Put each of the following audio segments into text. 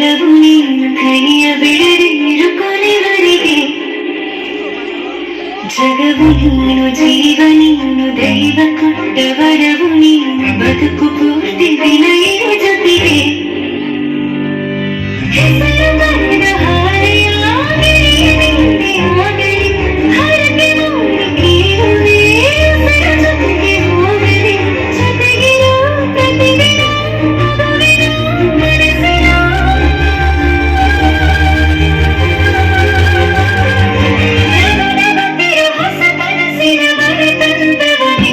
ಒಲವು ನೀನು ಕೈಯ ಬಿಡದಿರು ಕೊನೆವರೆಗೆ ಜಗವು ನೀನು ಜೀವ ನೀನು ದೈವ ಕೊಟ್ಟ ವರವು ನೀನು ಬದುಕು ಪೂರ್ತಿ ದಿನ ಇರು ಜೊತೆಗೆ ಹೆಸರು ಬರೆದ ಹಾರೆಯಾಗಲಿ ನಿಂದೆ ಆಗಲಿ ಹರಕೆ ನೋಡಿ ಕೇಳುವೆ ಹೆಸರ ಜೊತೆಗೆ ಹೋಗಲಿ ಜೊತೆಗಿರೋ ಪ್ರತಿದಿನ ಮಗುವಿನ ಮನಸ್ಸಿನ ಜಗತ್ತಿರೋ ಹೊಸ ಕನಸಿನ ಮರೆತಂದವನೇ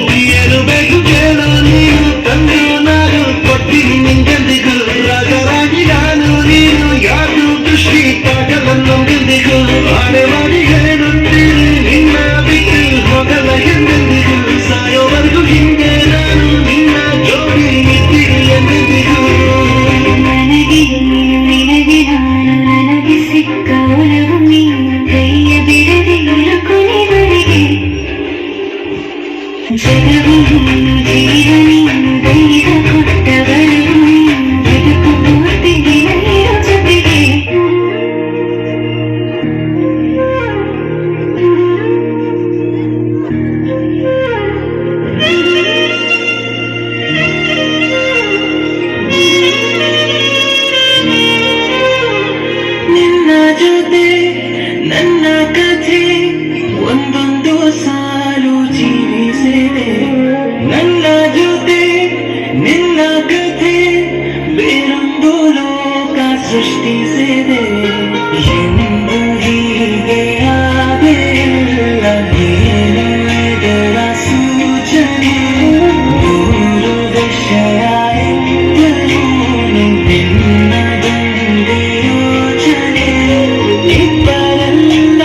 ಬೇಕು ಕೇಳ ನೀನು ತಂದು ನಾನು ಕೊಟ್ಟಿನಿ ನಿಂಗೆಂದಿಗೂ ರಾಜರಾಗಿ ನಾನು ನೀನು ಯಾರು ದೃಷ್ಟಿ ಪಾಠವನ್ನೊಂದಿಗೂ ಆಡೆ ಮಾಡಿ ಹೇಳುತ್ತೀನಿ ನಿನ್ನ ಬಿಟ್ಟು ಹೋಗಲ್ಲ ಎಂದೆಂದಿಗೂ ಸಾಯೋವರೆಗೂ ಹಿಂದೆ ನಾನು ನಿನ್ನ ಜೋಡಿ ನಿಂತಿರು ಎಂದೆಂದಿಗೂ ನನಗೆ ನೀನು ನಿನಗೆ ನಾನು ನನಗೆ ಸಿಕ್ಕ ಒಲವು ನೀನು ಕೈಯ ಬಿಡದೆ ಇರು ಕೊನೆವರೆಗೆ ಜಗವು ನೀನು ಜೀವ ನೀನು ದೈವ ಕೊಟ್ಟ ವರವು ನೀನು ಬದುಕು ಪೂರ್ತಿ ದಿನ ಇರು ಜೊತೆಗೆ ನಿನ್ನ ಜೊತೆ ನನ್ನ ಕಥೆ ಒಂದೊಂದು ಸಾಲು ಜೀವಿಸಿದೆ ನನ್ನ ಜೊತೆ ನಿನ್ನ ಕಥೆ ಬೇರೊಂದು ಲೋಕ ಸೃಷ್ಟಿಸಿದೆ ಎಂದು ಹೀಗೆ ಆಗಿಲ್ಲ ಏನು ಇದರ ಸೂಚನೆ ಮೂರು ವಿಷಯ ಇದ್ದರೂ ನಿನ್ನದೊಂದೇ ಯೋಚನೆ ಇಬ್ಬರಲ್ಲ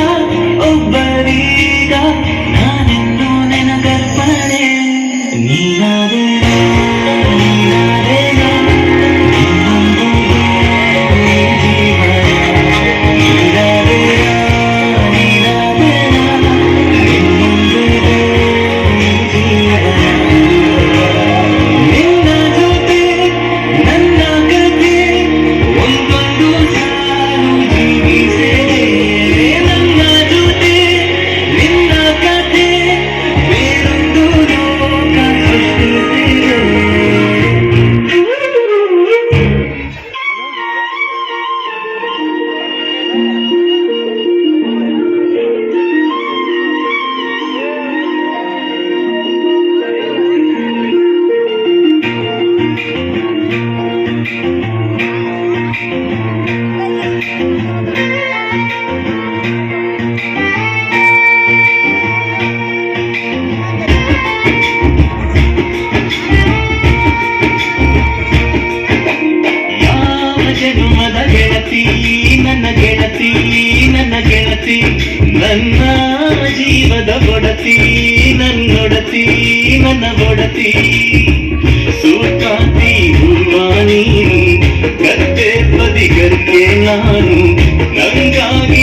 ಒಬ್ಬರೀಗ ನಾನೆಂದು ನೆನಗರ್ಪಣೆ ನೀನಾದೇನ ನೀನಾದೇನ ಇನ್ನೊಂದು ಜೀವನ ನೀನಾದೇನ ನೀನಾದೇನ ಇನ್ನೊಂದು ಜೀವನ ನಿನ್ನ ಜೊತೆ ನನ್ನ ಕಥೆ ಒಂದೊಂದು ಸಾಲು ಜೀವಿಸಿದೆ ನನ್ನ ಜೊತೆ ನಿನ್ನ ಕಥೆ ಬೇರೊಂದು ಲೋಕ ಸೃಷ್ಟಿಸಿದೆ ಯಾವ ಜನುಮದ ಗೆಳತಿ ನನ್ನ ಗೆಳತಿ ನನ್ನ ಗೆಳತಿ ನನ್ನ ಜೀವದ ಒಡತಿ ನನ್ನೊಡತಿ ನನ್ನ ಒಡತಿ ಸೂಕಾತಿ ಹೂವ ನೀನು ಗದ್ದೆ ಬದಿಗರ್ಕೆ ನಾನು ನಂಗಾಗಿ